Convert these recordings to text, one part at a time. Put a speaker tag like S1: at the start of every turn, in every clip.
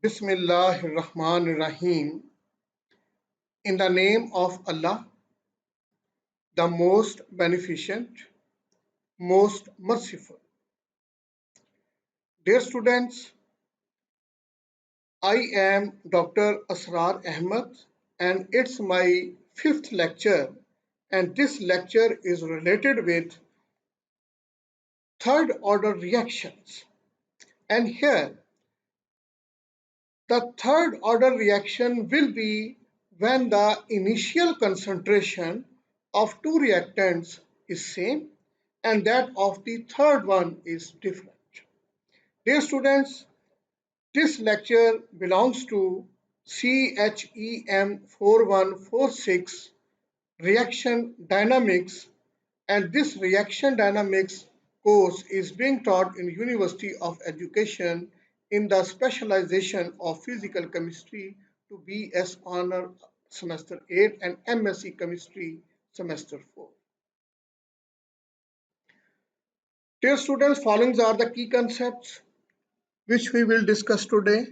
S1: Bismillahir Rahmanir Rahim. In the name of Allah, the most beneficent, most merciful. Dear students, I am Dr. Asrar Ahmad and it's my fifth lecture, and this lecture is related with third order reactions. And here, the third order reaction will be when the initial concentration of two reactants is same and that of the third one is different. Dear students, this lecture belongs to CHEM 4146 Reaction Dynamics, and this reaction dynamics course is being taught in University of Education in the specialization of physical chemistry to BS honor semester 8 and MSc chemistry semester 4. Dear students, following are the key concepts which we will discuss today.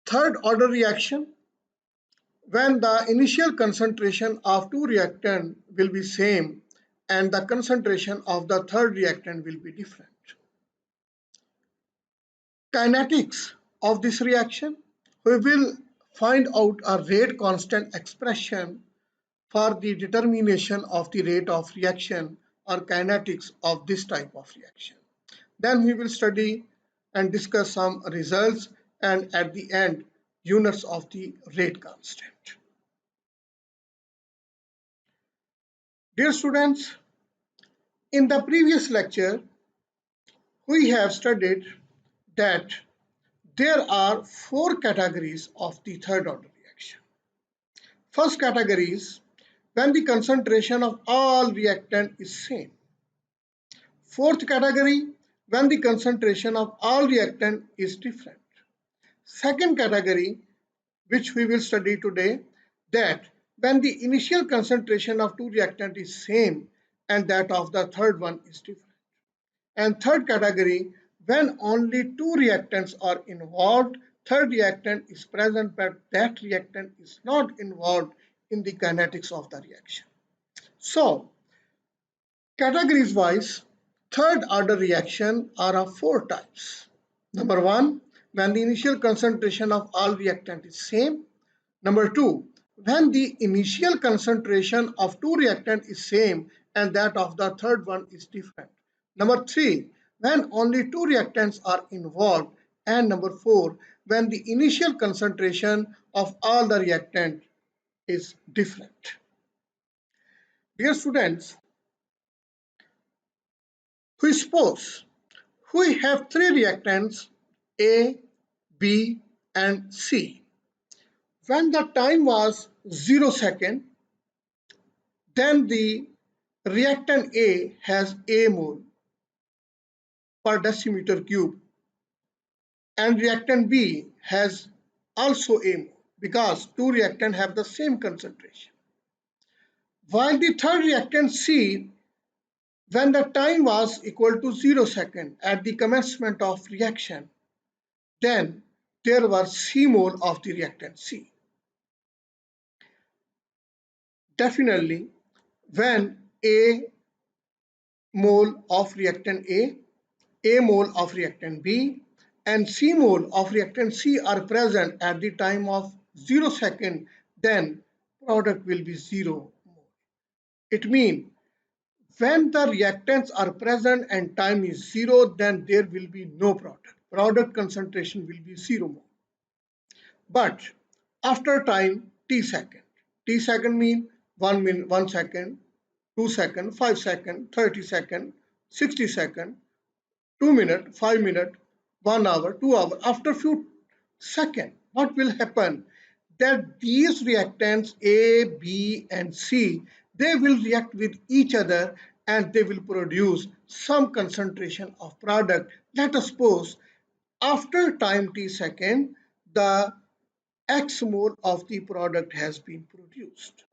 S1: Third order reaction, when the initial concentration of two reactants will be same and the concentration of the third reactant will be different. Kinetics of this reaction, we will find out a rate constant expression for the determination of the rate of reaction or kinetics of this type of reaction. Then we will study and discuss some results, and at the end units of the rate constant. Dear students, in the previous lecture we have studied that there are four categories of the third order reaction. First category is when the concentration of all reactant is same. Fourth category, when the concentration of all reactant is different. Second category, which we will study today, that when the initial concentration of two reactant is same and that of the third one is different. And third category, when only two reactants are involved, third reactant is present but that reactant is not involved in the kinetics of the reaction. So, categories wise, third order reaction are of four types. Number one, when the initial concentration of all reactant is same. Number two, when the initial concentration of two reactant is same and that of the third one is different. Number three, when only two reactants are involved. And number four, when the initial concentration of all the reactant is different. Dear students, we suppose we have three reactants A, B and C. When the time was 0 second, then the reactant A has A mole per decimeter cube and reactant B has also A mole because two reactants have the same concentration. While the third reactant C, when the time was equal to 0 second at the commencement of reaction, then there was C mole of the reactant C. Definitely, when A mole of reactant A mole of reactant B, and C mole of reactant C are present at the time of 0 second, then product will be 0 mole. It means when the reactants are present and time is 0, then there will be no product. Product concentration will be 0 mole. But after time T second means 1 minute, 1 second, 2 second, 5 second, 30 second, 60 second, 2 minutes, 5 minutes, 1 hour, 2 hours. After few seconds, what will happen? That these reactants A, B and C, they will react with each other and they will produce some concentration of product. Let us suppose after time T second, the X mole of the product has been produced.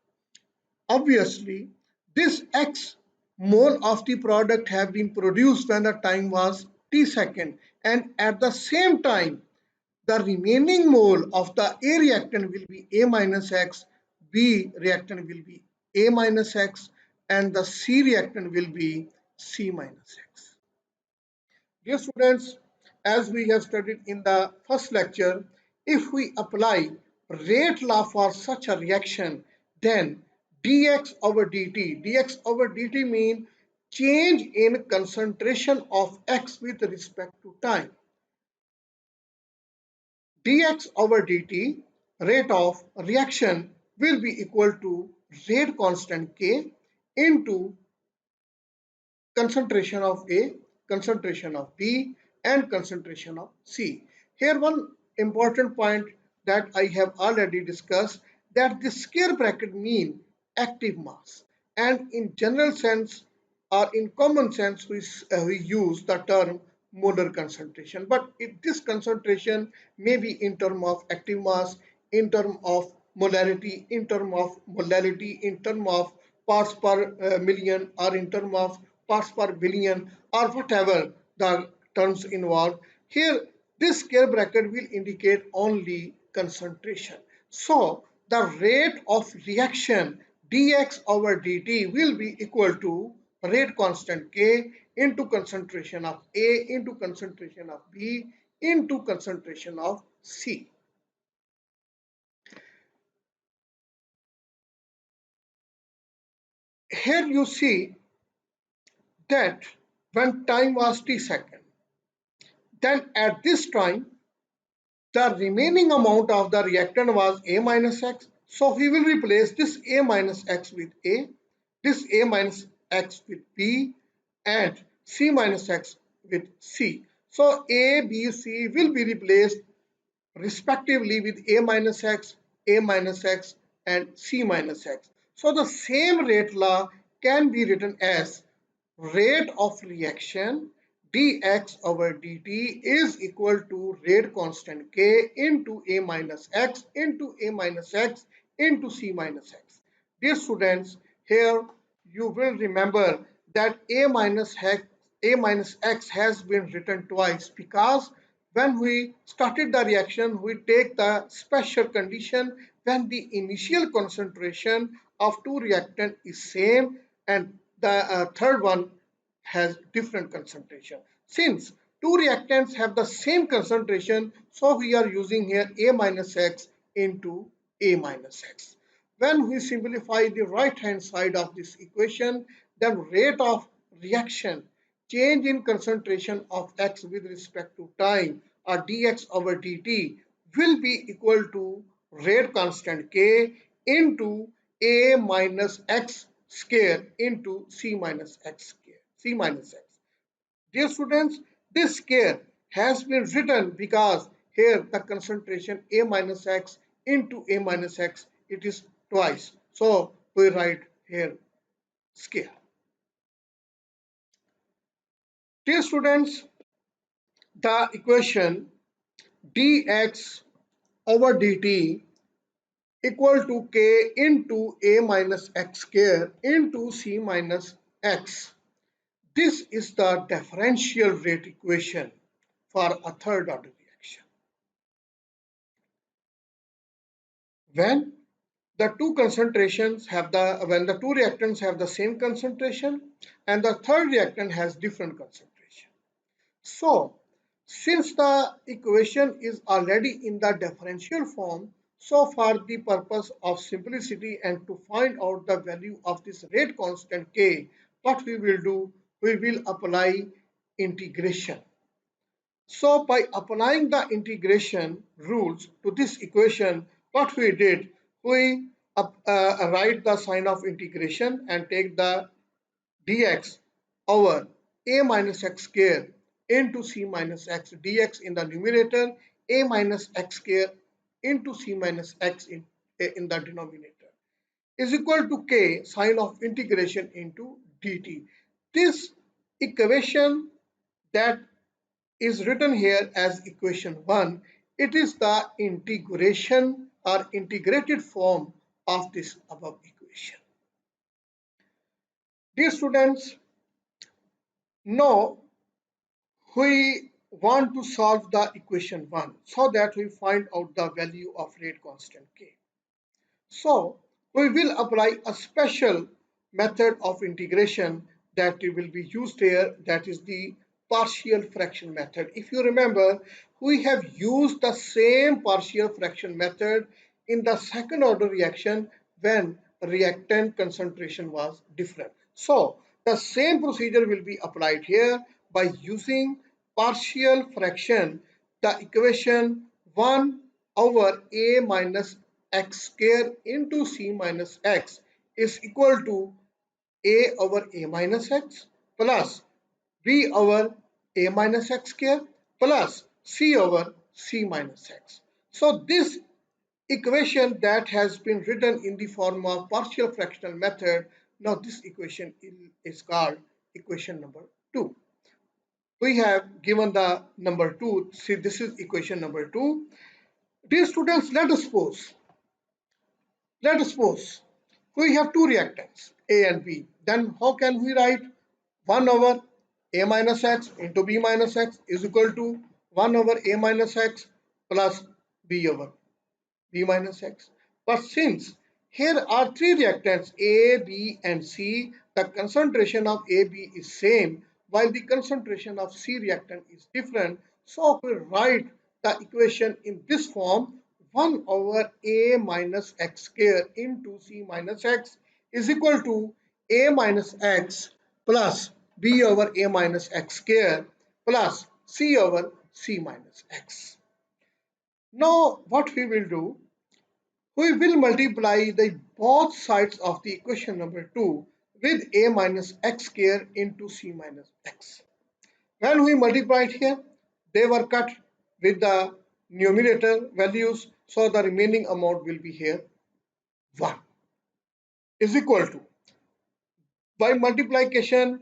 S1: Obviously, this X mole of the product have been produced when the time was t second, and at the same time the remaining mole of the A reactant will be A minus X, B reactant will be A minus X, and the C reactant will be C minus X. Dear students, as we have studied in the first lecture, if we apply rate law for such a reaction, then dx over dt means change in concentration of X with respect to time. Dx over dt, rate of reaction, will be equal to rate constant K into concentration of A, concentration of B, and concentration of C. Here one important point that I have already discussed, that the square bracket mean active mass, and in general sense or in common sense we use the term molar concentration, but this concentration may be in term of active mass, in term of molarity, in term of molality, in term of parts per million, or in term of parts per billion, or whatever the terms involved. Here this square bracket will indicate only concentration. So the rate of reaction dx over dt will be equal to rate constant K into concentration of A into concentration of B into concentration of C. Here you see that when time was t second, then at this time the remaining amount of the reactant was A minus X. So we will replace this A minus X with A, this A minus X with B, and C minus X with C. So A, B, C will be replaced respectively with A minus X, A minus X, and C minus X. So the same rate law can be written as rate of reaction dx over dt is equal to rate constant K into A minus X into A minus X into C minus X. Dear students, here you will remember that A minus X has been written twice because when we started the reaction, we take the special condition when the initial concentration of two reactant is same and the third one has different concentration. Since two reactants have the same concentration, so we are using here A minus X into A minus X. When we simplify the right hand side of this equation, then rate of reaction, change in concentration of X with respect to time, or dx over dt, will be equal to rate constant K into A minus X square into C minus X square, C minus X. Dear students, this square has been written because here the concentration A minus X into A minus X, it is twice. So we write here square. Dear students, the equation dx over dt equal to K into A minus X square into C minus X. This is the differential rate equation for a third order reaction. When the two concentrations have when the two reactants have the same concentration and the third reactant has different concentration. So since the equation is already in the differential form, so for the purpose of simplicity and to find out the value of this rate constant K, what we will do, we will apply integration. So by applying the integration rules to this equation, what we did, we write the sign of integration and take the dx over A minus X square into C minus X dx in the numerator, A minus X square into C minus X in the denominator is equal to K sign of integration into dt. This equation that is written here as equation 1. It is the integration or integrated form of this above equation. Dear students, now we want to solve the equation 1 so that we find out the value of rate constant K. So we will apply a special method of integration that will be used here, that is the partial fraction method. If you remember, we have used the same partial fraction method in the second order reaction when reactant concentration was different. So the same procedure will be applied here by using partial fraction. The equation 1 over a minus x square into c minus x is equal to a over a minus x plus b over a minus x square plus c over c minus x. So this equation that has been written in the form of partial fractional method, now this equation is called equation number 2. We have given the number 2. See, this is equation number 2. Dear students, let us suppose we have two reactants A and B. Then how can we write 1 over A minus x into B minus x is equal to 1 over A minus x plus B over B minus x. But since here are three reactants A, B and C, the concentration of AB is same while the concentration of C reactant is different. So we write the equation in this form: 1 over A minus x square into C minus x is equal to A minus x plus B over A minus x square plus C over C minus x. Now what we will do, we will multiply the both sides of the equation number 2 with a minus x square into c minus x. When we multiplied here, they were cut with the numerator values, so the remaining amount will be here 1 is equal to, by multiplication,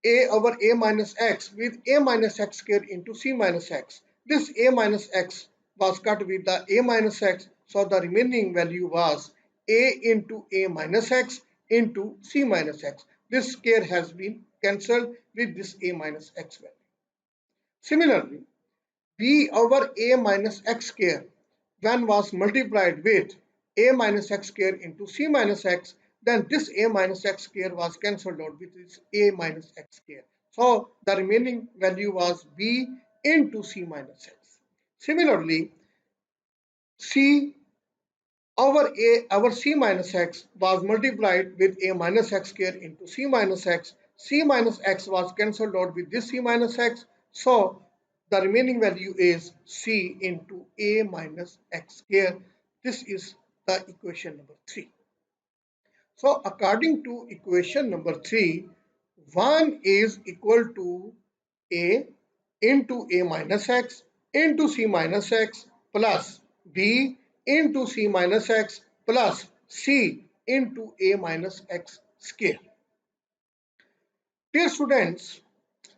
S1: a over a minus x with a minus x square into c minus x. This a minus x was cut with the a minus x, so the remaining value was a into a minus x into c minus x. This square has been cancelled with this a minus x value. Similarly, b over a minus x square when was multiplied with a minus x square into c minus x, then this a minus x square was cancelled out with this a minus x square. So the remaining value was b into c minus x. Similarly, c our c minus x was multiplied with a minus x square into c minus x. C minus x was cancelled out with this c minus x. So the remaining value is c into a minus x square. This is the equation number 3. So according to equation number 3, 1 is equal to a into a minus x into c minus x plus b into c minus x plus c into a minus x square. Dear students,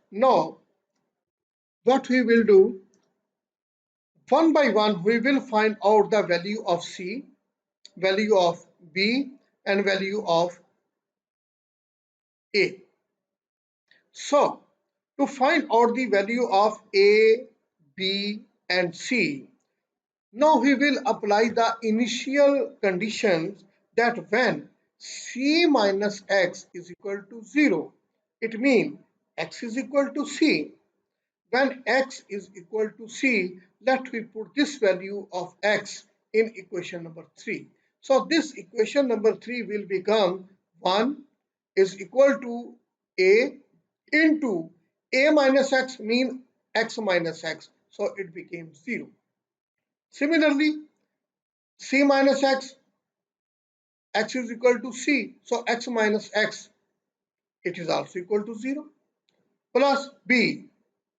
S1: now what we will do, one by one we will find out the value of c, value of b and value of a. So to find out the value of a, b and c, now we will apply the initial conditions that when c minus x is equal to 0, it means x is equal to c. When x is equal to c, let we put this value of x in equation number 3. So this equation number 3 will become 1 is equal to a into a minus x mean x minus x. So it became 0. Similarly, c minus x, x is equal to c. So x minus x, it is also equal to 0. Plus b,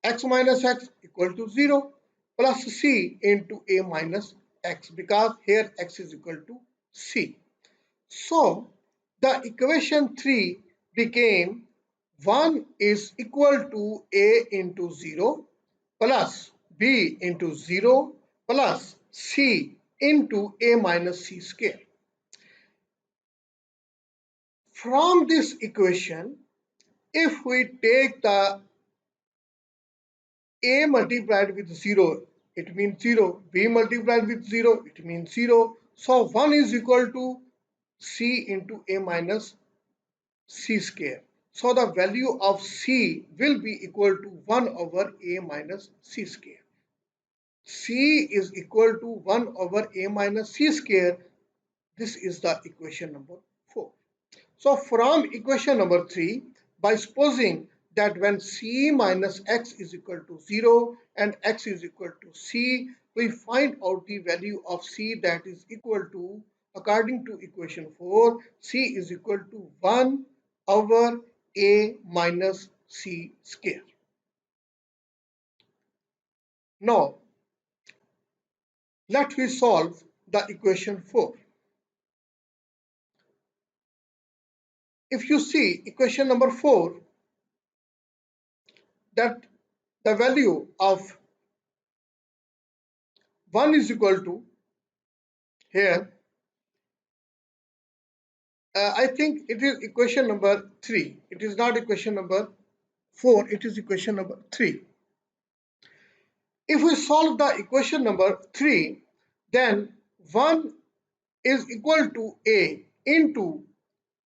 S1: x minus x equal to 0 plus c into a minus x, because here x is equal to c. So the equation 3 became 1 is equal to a into 0 plus b into 0 plus c into a minus c square. From this equation, if we take the A multiplied with 0, it means 0. B multiplied with 0, it means 0. So 1 is equal to C into A minus C square. So the value of C will be equal to 1 over A minus C square. C is equal to 1 over A minus C square. This is the equation number 4. So from equation number 3, by supposing that when C minus X is equal to 0 and X is equal to C, we find out the value of C, that is equal to, according to equation 4, C is equal to 1 over A minus C square. Now, let we solve the equation 4. If you see equation number 4, that the value of 1 is equal to, here I think it is equation number 3. It is not equation number 4, it is equation number 3. If we solve the equation number 3, then 1 is equal to A into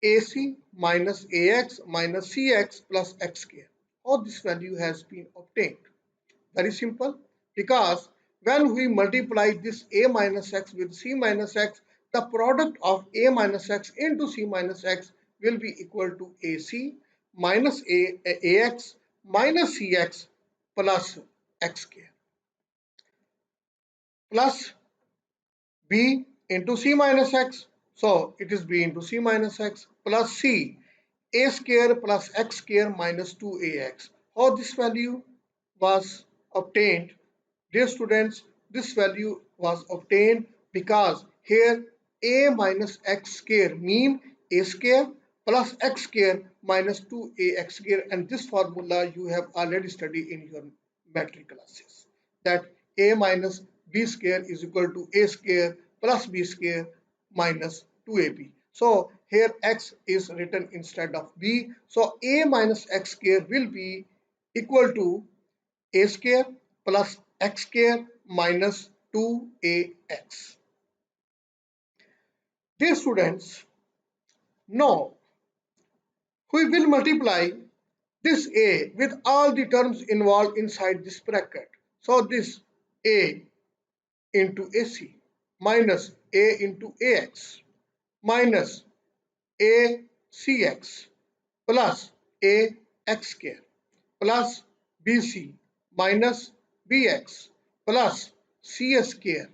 S1: AC minus AX minus CX plus X square. How this value has been obtained? Very simple, because when we multiply this A minus X with C minus X, the product of A minus X into C minus X will be equal to AC minus AX minus CX plus X square plus B into C minus X. So it is B into C minus X plus C A square plus X square minus 2AX. How this value was obtained? Dear students, this value was obtained because here A minus X square mean A square plus X square minus 2AX square, and this formula you have already studied in your metric classes, that A minus B square is equal to A square plus B square minus 2AB. So here X is written instead of B. So A minus X square will be equal to A square plus X square minus 2AX. Dear students, now we will multiply this A with all the terms involved inside this bracket. So this A into AC minus A into AX minus ACX plus AX square plus BC minus BX plus CS square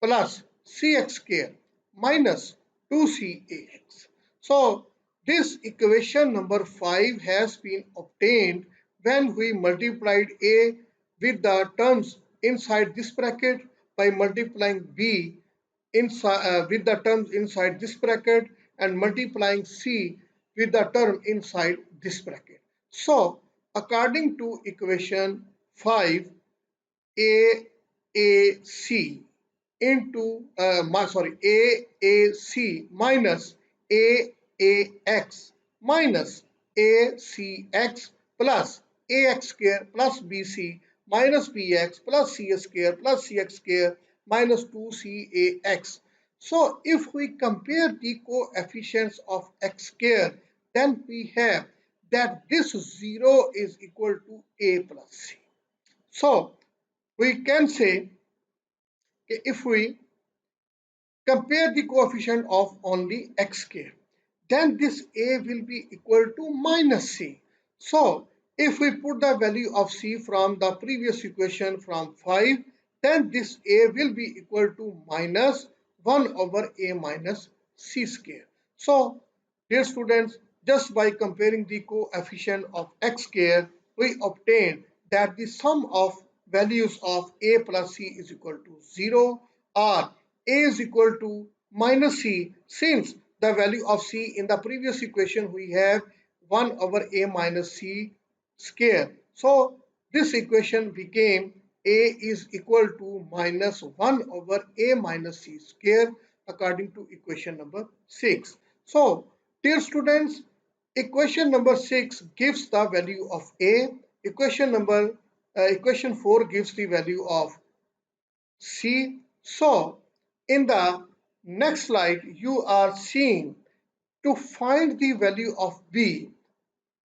S1: plus Cx square minus 2Cax. So this equation number 5 has been obtained when we multiplied A with the terms inside this bracket by multiplying B inside, with the terms inside this bracket, and multiplying C with the term inside this bracket. So according to equation 5, AAC into AAC minus AAX minus ACX plus AX square plus BC minus BX plus CS square plus CX square minus 2CAX. So if we compare the coefficients of X square, then we have that this 0 is equal to A plus C. So we can say, if we compare the coefficient of only X square, then this A will be equal to minus C. So if we put the value of C from the previous equation from 5, then this A will be equal to minus 1 over A minus C square. So dear students, just by comparing the coefficient of X square, we obtain that the sum of values of A plus C is equal to 0, or A is equal to minus C, since the value of C in the previous equation we have 1 over A minus C square. So this equation became A is equal to minus 1 over A minus C square according to equation number 6. So dear students, equation number 6 gives the value of A. Equation number equation 4 gives the value of C. So in the next slide, you are seeing to find the value of B,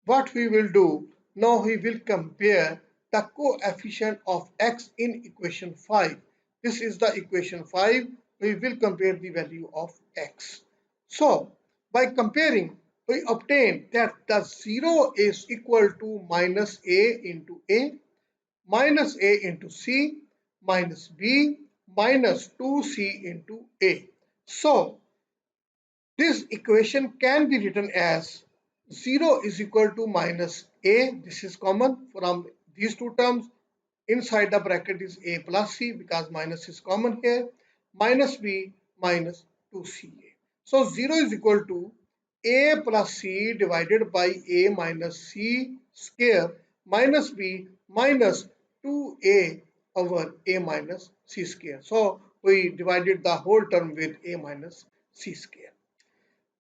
S1: what we will do, now we will compare the coefficient of x in equation 5. This is the equation 5. We will compare the value of x. So by comparing, we obtain that the 0 is equal to minus a into a, minus a into c, minus b, minus 2c into a. So this equation can be written as 0 is equal to minus a. This is common from these two terms. Inside the bracket is a plus c because minus is common here. Minus b minus 2ca. So 0 is equal to a plus c divided by a minus c square minus b minus 2a over a minus c square. So we divided the whole term with a minus c square.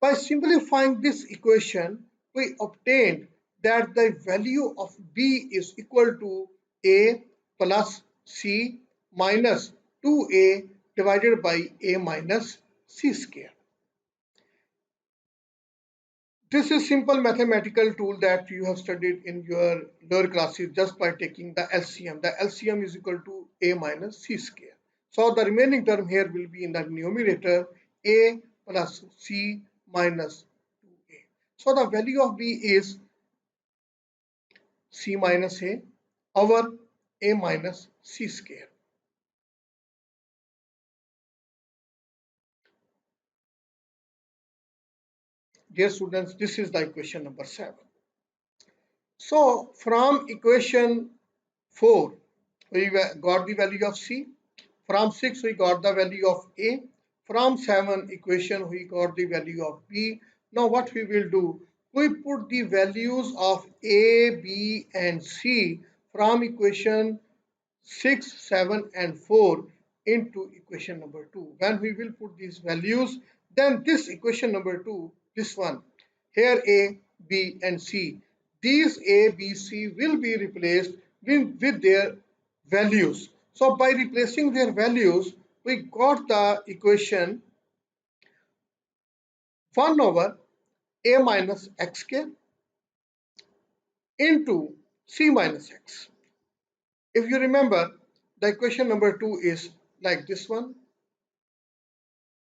S1: By simplifying this equation, we obtained that the value of b is equal to a plus c minus 2a divided by a minus c square. This is simple mathematical tool that you have studied in your lower classes just by taking the LCM. The LCM is equal to a minus c square. So the remaining term here will be in the numerator a plus c minus 2a. So the value of b is c minus a over a minus c square. Dear students, this is the equation number 7. So from equation 4, we got the value of c. From 6, we got the value of a. From 7 equation, we got the value of b. Now what we will do, we put the values of a, b and c from equation 6, 7 and 4 into equation number 2. When we will put these values, then this equation number 2, this one, here a, b and c, these a, b, c will be replaced with their values. So by replacing their values, we got the equation 1 over a minus x square into c minus x. If you remember, the equation number 2 is like this one.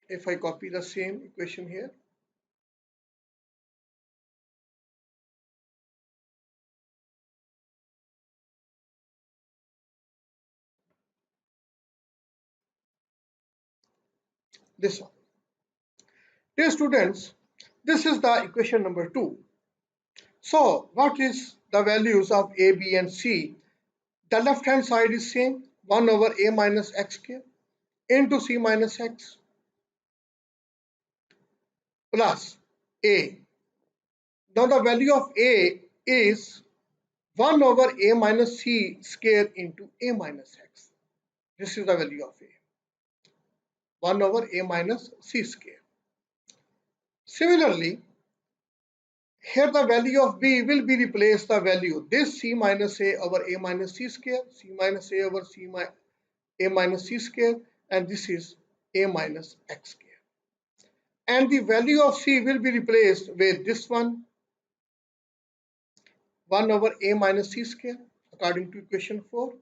S1: If I copy the same equation here, this one. Dear students, this is the equation number 2. So what is the values of a, b and c? The left hand side is same, 1 over a minus x square into c minus x plus a. Now the value of a is 1 over a minus c square into a minus x. This is the value of a, 1 over a minus c square. Similarly, here the value of b will be replaced the value this c minus a over a minus c square, c minus a over a minus c square, and this is a minus x square. And the value of c will be replaced with this one, 1 over a minus c square according to equation 4.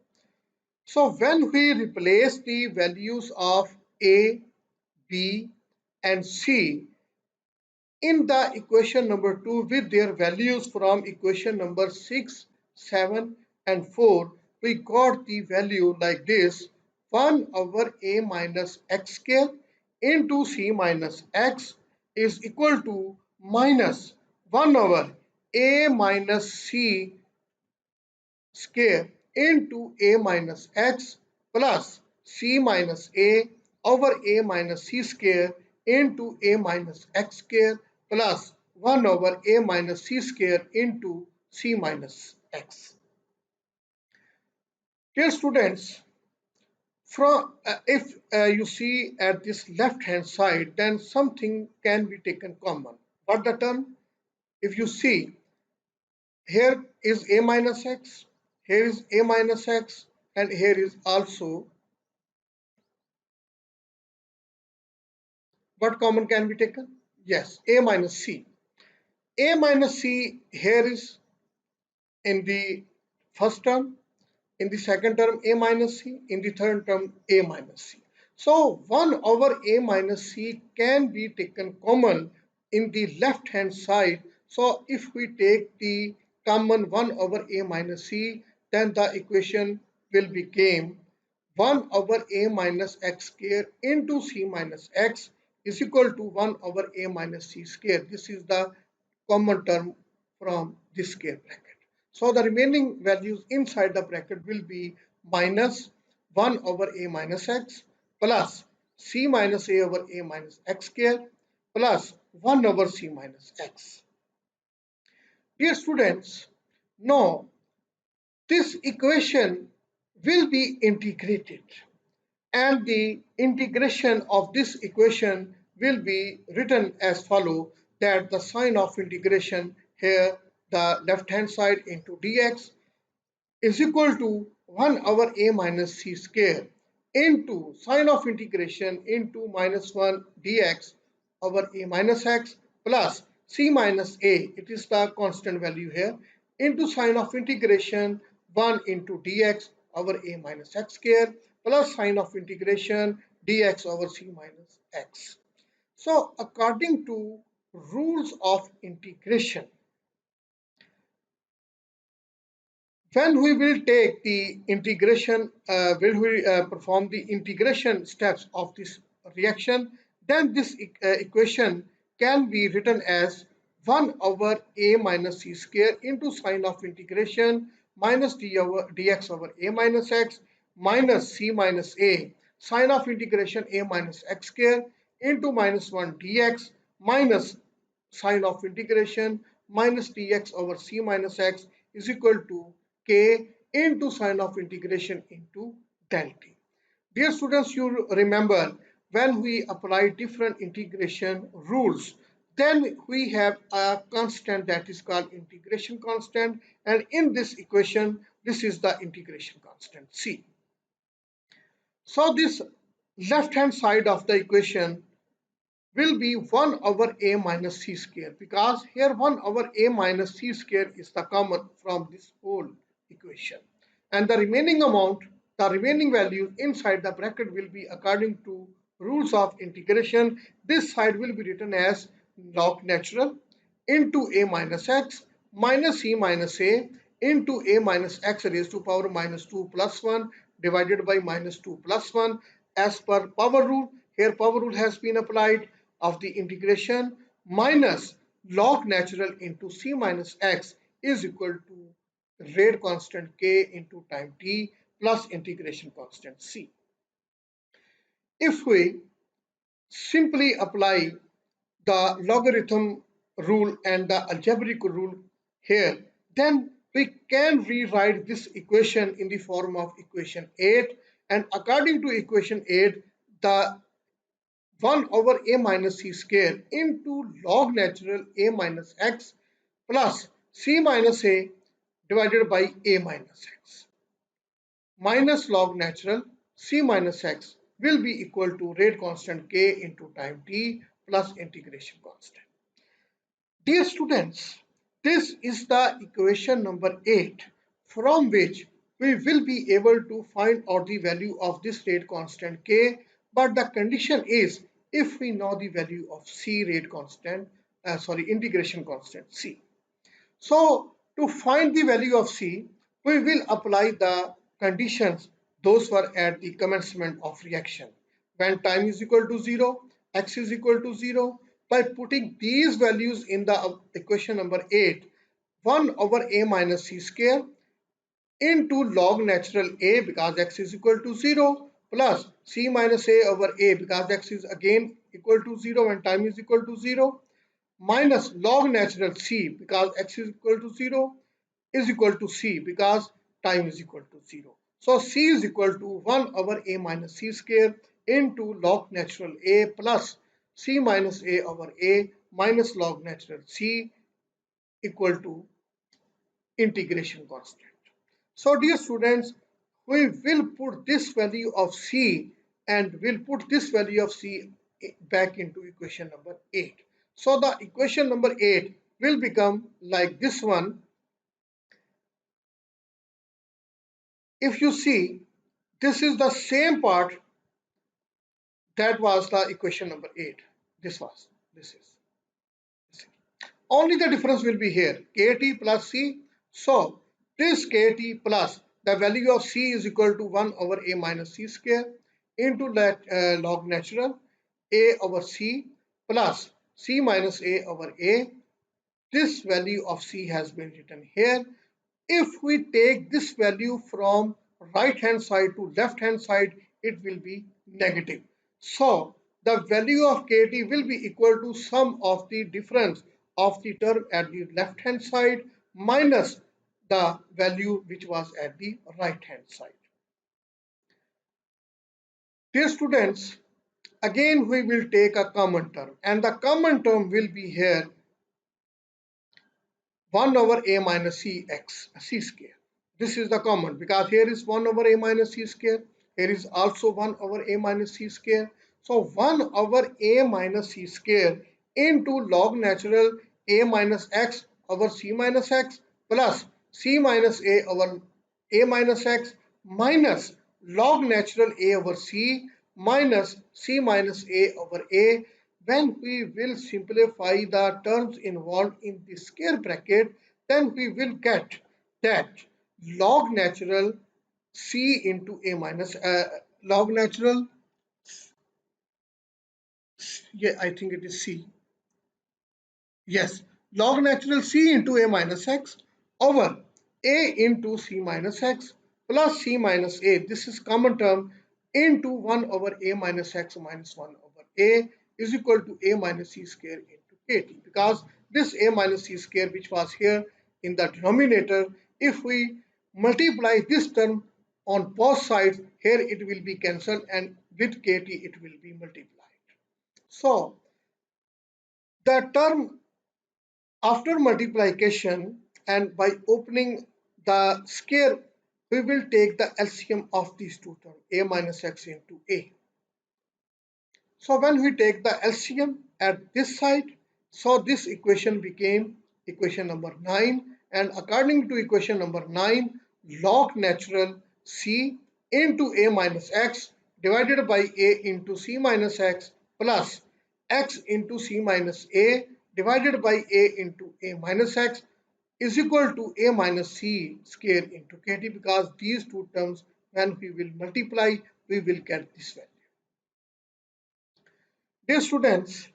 S1: So when we replace the values of a, b and c in the equation number 2 with their values from equation number 6, 7 and 4, we got the value like this, 1 over a minus x square into c minus x is equal to minus 1 over a minus c square into a minus x plus c minus a over a minus c square into a minus x square plus 1 over a minus c square into c minus x. Dear students, from if you see at this left hand side, then something can be taken common. What the term? If you see, here is a minus x, here is a minus x, and here is also what common can be taken? Yes, a minus c. A minus c here is in the first term, in the second term a minus c, in the third term a minus c. So 1 over a minus c can be taken common in the left hand side. So if we take the common 1 over a minus c, then the equation will become 1 over a minus x square into c minus x is equal to 1 over a minus c square. This is the common term from this square bracket. So the remaining values inside the bracket will be minus 1 over a minus x plus c minus a over a minus x square plus 1 over c minus x. Dear students, now this equation will be integrated, and the integration of this equation will be written as follow, that the sign of integration here, the left hand side into dx is equal to 1 over a minus c square into sign of integration into minus 1 dx over a minus x plus c minus a, it is the constant value here, into sign of integration 1 into dx over a minus x square plus sign of integration dx over c minus x. So according to rules of integration, when we will take the integration, will we perform the integration steps of this reaction, then this equation can be written as 1 over a minus c square into sine of integration minus dx over a minus x minus c minus a sine of integration a minus x square into minus 1 dx minus sine of integration minus dx over c minus x is equal to k into sine of integration into del t. Dear students, you remember when we apply different integration rules, then we have a constant that is called integration constant, and in this equation, this is the integration constant c. So this left hand side of the equation will be 1 over a minus c square, because here 1 over a minus c square is the common from this whole equation, and the remaining amount, the remaining values inside the bracket will be according to rules of integration. This side will be written as log natural into a minus x minus c minus a into a minus x raised to power minus 2 plus 1 divided by minus 2 plus 1 as per power rule. Here power rule has been applied of the integration minus log natural into c minus x is equal to rate constant k into time t plus integration constant c. If we simply apply the logarithm rule and the algebraic rule here, then we can rewrite this equation in the form of equation 8, and according to equation 8, the 1 over a minus c square into log natural a minus x plus c minus a divided by a minus x minus log natural c minus x will be equal to rate constant k into time t plus integration constant. Dear students, this is the equation number 8, from which we will be able to find out the value of this rate constant k, but the condition is if we know the value of c rate constant, integration constant c. So to find the value of c, we will apply the conditions those were at the commencement of reaction. When time is equal to 0, x is equal to 0, by putting these values in the equation number 8, 1 over a minus c square into log natural a because x is equal to 0 plus c minus a over a because x is again equal to 0 and time is equal to 0 minus log natural c because x is equal to 0 is equal to c because time is equal to 0. So c is equal to 1 over a minus c square into log natural a plus c minus a over a minus log natural c equal to integration constant. So dear students, we will put this value of C and we'll put this value of C back into equation number 8. So the equation number 8 will become like this one. If you see, this is the same part that was the equation number 8. This is. Only the difference will be here, kt plus c. So this kt plus the value of c is equal to 1 over a minus c square into log natural a over c plus c minus a over a. This value of c has been written here. If we take this value from right hand side to left hand side, it will be negative. So the value of kt will be equal to sum of the difference of the term at the left hand side minus the value which was at the right hand side. Dear students, again we will take a common term and the common term will be here 1 over a minus c square. This is the common because here is 1 over a minus c square. Here is also 1 over a minus c square. So 1 over a minus c square into log natural a minus x over c minus x plus c minus a over a minus x minus log natural a over c minus c minus a over a. When we will simplify the terms involved in the square bracket, then we will get that log natural c into a minus log natural, yeah, I think it is c. Yes, log natural c into a minus x over a into c minus x plus c minus a. This is common term into 1 over a minus x minus 1 over a is equal to a minus c square into kt. Because this a minus c square which was here in the denominator, if we multiply this term on both sides, here it will be cancelled and with kt it will be multiplied. So the term after multiplication and by opening the square, we will take the LCM of these two terms, a minus x into a. So when we take the LCM at this side, so this equation became equation number 9, and according to equation number 9, log natural c into a minus x divided by a into c minus x plus x into c minus a divided by a into a minus x is equal to a minus c square into kt, because these two terms when we will multiply, we will get this value. Dear students,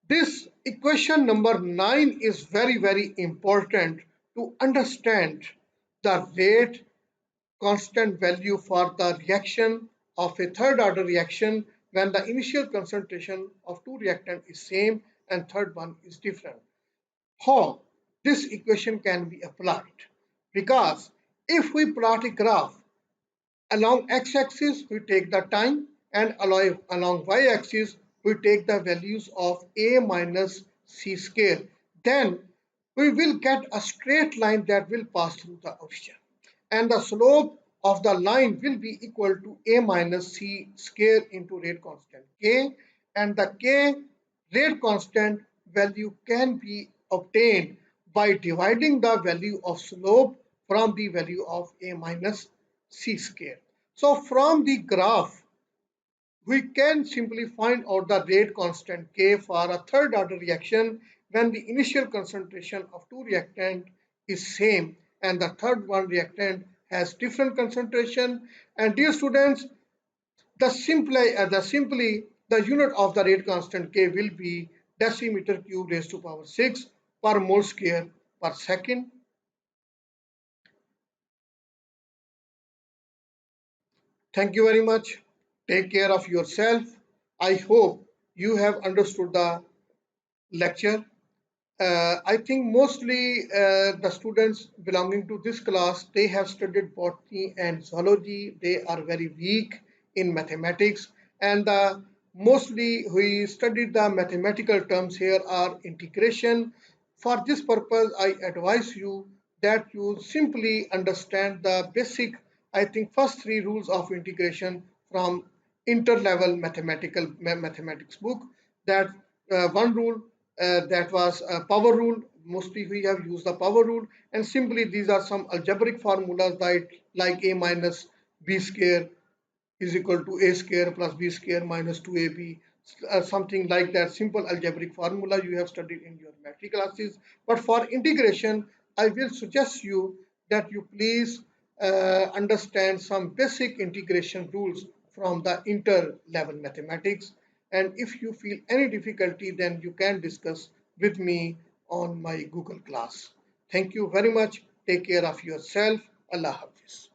S1: this equation number 9 is very important to understand the rate constant value for the reaction of a third order reaction when the initial concentration of two reactants is same and third one is different. How this equation can be applied? Because if we plot a graph along x-axis, we take the time, and along y-axis, we take the values of a minus c square. Then we will get a straight line that will pass through the origin. And the slope of the line will be equal to a minus c square into rate constant k. And the k rate constant value can be obtained by dividing the value of slope from the value of a minus c square. So from the graph, we can simply find out the rate constant K for a third order reaction when the initial concentration of two reactant is same and the third one reactant has different concentration. And dear students, the unit of the rate constant K will be decimeter cube raised to power 6 per mole square per second. Thank you very much. Take care of yourself. I hope you have understood the lecture. I think mostly the students belonging to this class, they have studied botany and zoology. They are very weak in mathematics, and mostly we studied the mathematical terms here are integration. For this purpose, I advise you that you simply understand the basic, I think, first three rules of integration from inter-level mathematics book. That one rule that was a power rule. Mostly we have used the power rule, and simply these are some algebraic formulas like a minus b square is equal to a square plus b square minus 2ab, something like that simple algebraic formula you have studied in your matric classes. But for integration, I will suggest you that you please understand some basic integration rules from the inter level mathematics. And if you feel any difficulty, then you can discuss with me on my Google class. Thank you very much. Take care of yourself. Allah Hafiz.